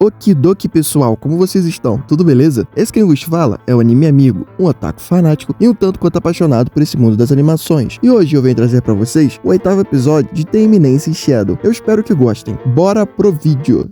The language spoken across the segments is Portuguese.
Okidoki pessoal, como vocês estão? Tudo beleza? Esse quem vos fala é o Anime Amigo, um otaku fanático e um tanto quanto apaixonado por esse mundo das animações. E hoje eu venho trazer pra vocês o 8º episódio de The Eminence Shadow. Eu espero que gostem. Bora pro vídeo!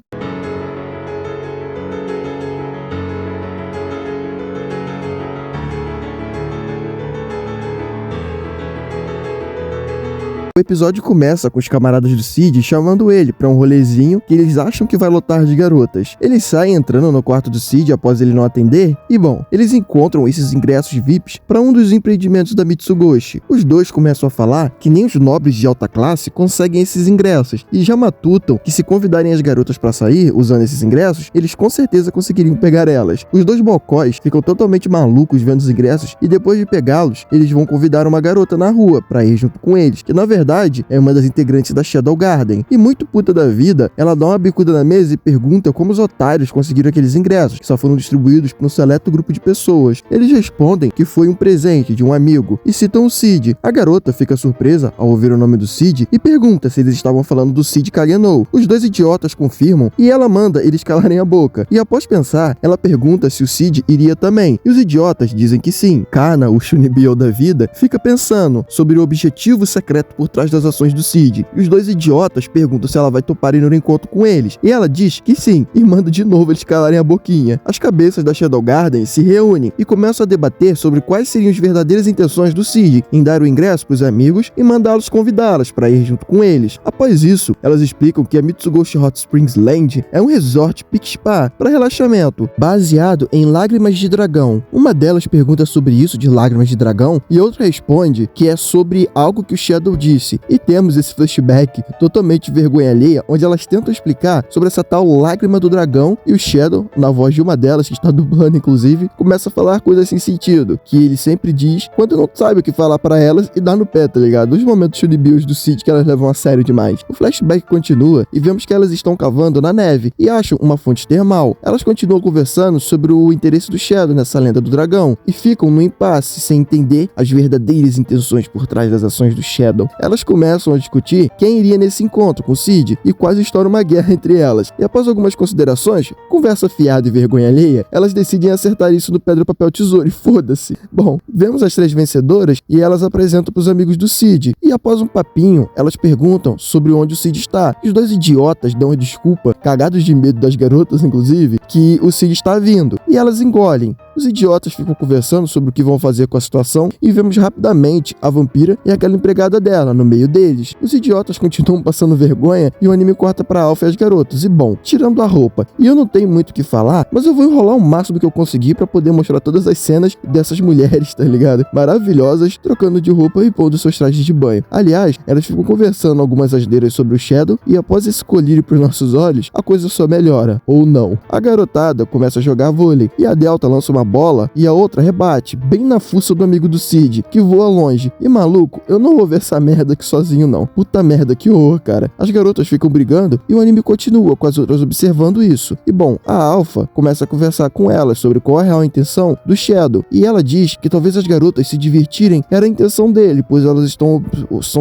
O episódio começa com os camaradas do Cid chamando ele pra um rolezinho que eles acham que vai lotar de garotas. Eles saem entrando no quarto do Cid após ele não atender e, bom, eles encontram esses ingressos VIPs para um dos empreendimentos da Mitsugoshi. Os dois começam a falar que nem os nobres de alta classe conseguem esses ingressos e já matutam que se convidarem as garotas para sair usando esses ingressos, eles com certeza conseguiriam pegar elas. Os dois bocóis ficam totalmente malucos vendo os ingressos e depois de pegá-los, eles vão convidar uma garota na rua para ir junto com eles, que na verdade é uma das integrantes da Shadow Garden. E muito puta da vida, ela dá uma bicuda na mesa e pergunta como os otários conseguiram aqueles ingressos, que só foram distribuídos para um seleto grupo de pessoas. Eles respondem que foi um presente de um amigo e citam o Cid. A garota fica surpresa ao ouvir o nome do Cid e pergunta se eles estavam falando do Cid Kagenou. Os dois idiotas confirmam e ela manda eles calarem a boca. E após pensar, ela pergunta se o Cid iria também. E os idiotas dizem que sim. Kana, o Shunibyo da vida, fica pensando sobre o objetivo secreto por trás das ações do Cid. E os dois idiotas perguntam se ela vai topar ir no encontro com eles. E ela diz que sim, e manda de novo eles calarem a boquinha. As cabeças da Shadow Garden se reúnem e começam a debater sobre quais seriam as verdadeiras intenções do Cid em dar o ingresso para os amigos e mandá-los convidá-las para ir junto com eles. Após isso, elas explicam que a Mitsugoshi Hot Springs Land é um resort Peak Spa para relaxamento, baseado em lágrimas de dragão. Uma delas pergunta sobre isso de lágrimas de dragão e outra responde que é sobre algo que o Shadow disse. E temos esse flashback totalmente vergonha alheia, onde elas tentam explicar sobre essa tal lágrima do dragão e o Shadow, na voz de uma delas, que está dublando inclusive, começa a falar coisas sem sentido, que ele sempre diz quando não sabe o que falar para elas e dá no pé, tá ligado? Os momentos chulibios do Cid que elas levam a sério demais. O flashback continua e vemos que elas estão cavando na neve e acham uma fonte termal. Elas continuam conversando sobre o interesse do Shadow nessa lenda do dragão e ficam no impasse sem entender as verdadeiras intenções por trás das ações do Shadow. Elas começam a discutir quem iria nesse encontro com Cid e quase estoura uma guerra entre elas. E após algumas considerações, conversa fiada e vergonha alheia, elas decidem acertar isso no pedra, papel, tesoura e foda-se. Bom, vemos as três vencedoras e elas apresentam para os amigos do Cid. E após um papinho, elas perguntam sobre onde o Cid está. E os dois idiotas dão a desculpa, cagados de medo das garotas inclusive, que o Cid está vindo. E elas engolem. Os idiotas ficam conversando sobre o que vão fazer com a situação e vemos rapidamente a vampira e aquela empregada dela no meio deles. Os idiotas continuam passando vergonha e o anime corta pra Alpha e as garotas. E bom, tirando a roupa. E eu não tenho muito o que falar, mas eu vou enrolar o máximo que eu conseguir pra poder mostrar todas as cenas dessas mulheres, tá ligado? Maravilhosas, trocando de roupa e pondo seus trajes de banho. Aliás, elas ficam conversando algumas asneiras sobre o Shadow e após esse colírio pros nossos olhos, a coisa só melhora. Ou não. A garotada começa a jogar vôlei e a Delta lança uma bola e a outra rebate, bem na fuça do amigo do Cid, que voa longe. E maluco, eu não vou ver essa merda aqui sozinho não. Puta merda, que horror, cara. As garotas ficam brigando e o anime continua com as outras observando isso. E bom, a Alpha começa a conversar com elas sobre qual é a real intenção do Shadow. E ela diz que talvez as garotas se divertirem era a intenção dele, pois elas estão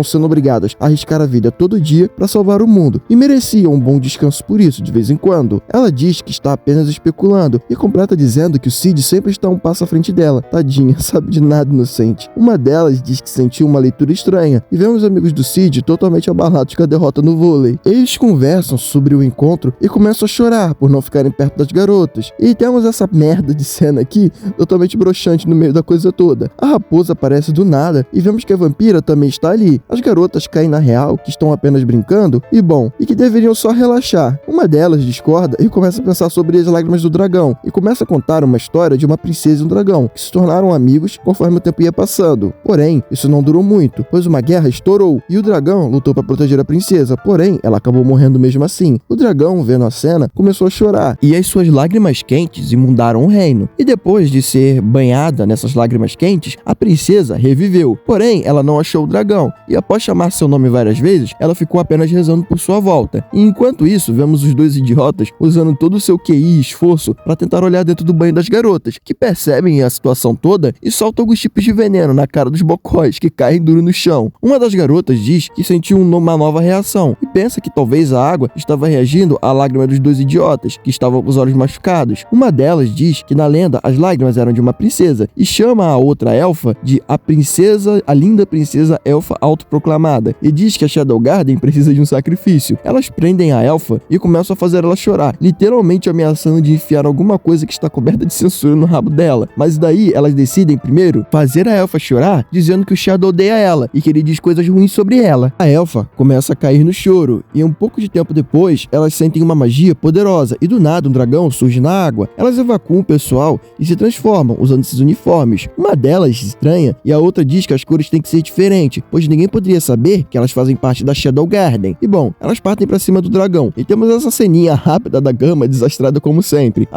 sendo obrigadas a arriscar a vida todo dia para salvar o mundo. E mereciam um bom descanso por isso, de vez em quando. Ela diz que está apenas especulando e completa dizendo que o Cid sempre está um passo à frente dela. Tadinha, sabe de nada, inocente. Uma delas diz que sentiu uma leitura estranha e vemos os amigos do Cid totalmente abalados com a derrota no vôlei. Eles conversam sobre o encontro e começam a chorar por não ficarem perto das garotas. E temos essa merda de cena aqui, totalmente broxante no meio da coisa toda. A raposa aparece do nada e vemos que a vampira também está ali. As garotas caem na real que estão apenas brincando e bom, e que deveriam só relaxar. Uma delas discorda e começa a pensar sobre as lágrimas do dragão e começa a contar uma história de uma princesa e um dragão que se tornaram amigos conforme o tempo ia passando. Porém, isso não durou muito, pois uma guerra estourou e o dragão lutou para proteger a princesa, porém, ela acabou morrendo mesmo assim. O dragão, vendo a cena, começou a chorar e as suas lágrimas quentes inundaram o reino. E depois de ser banhada nessas lágrimas quentes, a princesa reviveu. Porém, ela não achou o dragão e após chamar seu nome várias vezes, ela ficou apenas rezando por sua volta. E enquanto isso, vemos os dois idiotas usando todo o seu QI e esforço para tentar olhar dentro do banho das garotas. garotas, que percebem a situação toda e soltam alguns tipos de veneno na cara dos bocós, que caem duro no chão. Uma das garotas diz que sentiu uma nova reação e pensa que talvez a água estava reagindo à lágrima dos dois idiotas, que estavam com os olhos machucados. Uma delas diz que na lenda as lágrimas eram de uma princesa e chama a outra elfa de a linda princesa elfa autoproclamada, e diz que a Shadow Garden precisa de um sacrifício. Elas prendem a elfa e começam a fazer ela chorar, literalmente ameaçando de enfiar alguma coisa que está coberta de censura no rabo dela. Mas daí elas decidem primeiro fazer a elfa chorar, dizendo que o Shadow odeia ela e que ele diz coisas ruins sobre ela. A elfa começa a cair no choro e um pouco de tempo depois elas sentem uma magia poderosa e do nada um dragão surge na água. Elas evacuam o pessoal e se transformam usando esses uniformes. Uma delas estranha e a outra diz que as cores têm que ser diferentes, pois ninguém poderia saber que elas fazem parte da Shadow Garden. E bom, elas partem pra cima do dragão e temos essa ceninha rápida da Gama desastrada como sempre.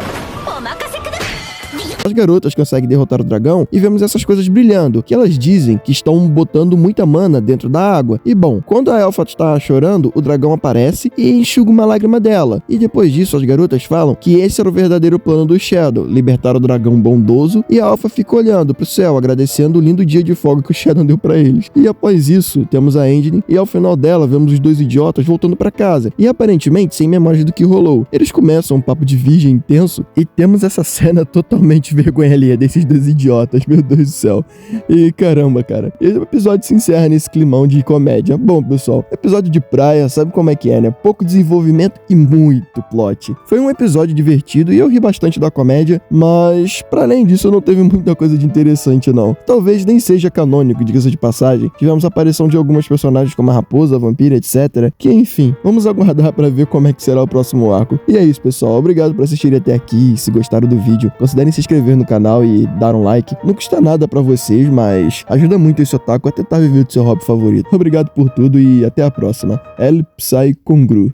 As garotas conseguem derrotar o dragão e vemos essas coisas brilhando, que elas dizem que estão botando muita mana dentro da água. E bom, quando a elfa está chorando, o dragão aparece e enxuga uma lágrima dela. E depois disso, as garotas falam que esse era o verdadeiro plano do Shadow, libertar o dragão bondoso, e a elfa fica olhando pro céu, agradecendo o lindo dia de folga que o Shadow deu pra eles. E após isso, temos a ending, e ao final dela, vemos os dois idiotas voltando pra casa, e aparentemente sem memórias do que rolou. Eles começam um papo de virgem intenso, e temos essa cena totalmente vergonha alheia desses dois idiotas, meu Deus do céu. E caramba, cara. E o episódio se encerra nesse climão de comédia. Bom, pessoal, episódio de praia, sabe como é que é, né? Pouco desenvolvimento e muito plot. Foi um episódio divertido e eu ri bastante da comédia, mas para além disso não teve muita coisa de interessante não. Talvez nem seja canônico, diga-se de passagem. Tivemos a aparição de algumas personagens como a raposa, a vampira, etc. Que enfim, vamos aguardar para ver como é que será o próximo arco. E é isso, pessoal. Obrigado por assistirem até aqui. Se gostaram do vídeo, considerem se inscrever no canal e dar um like. Não custa nada pra vocês, mas ajuda muito esse otaku a tentar viver do seu hobby favorito. Obrigado por tudo e até a próxima. El Psy Congru.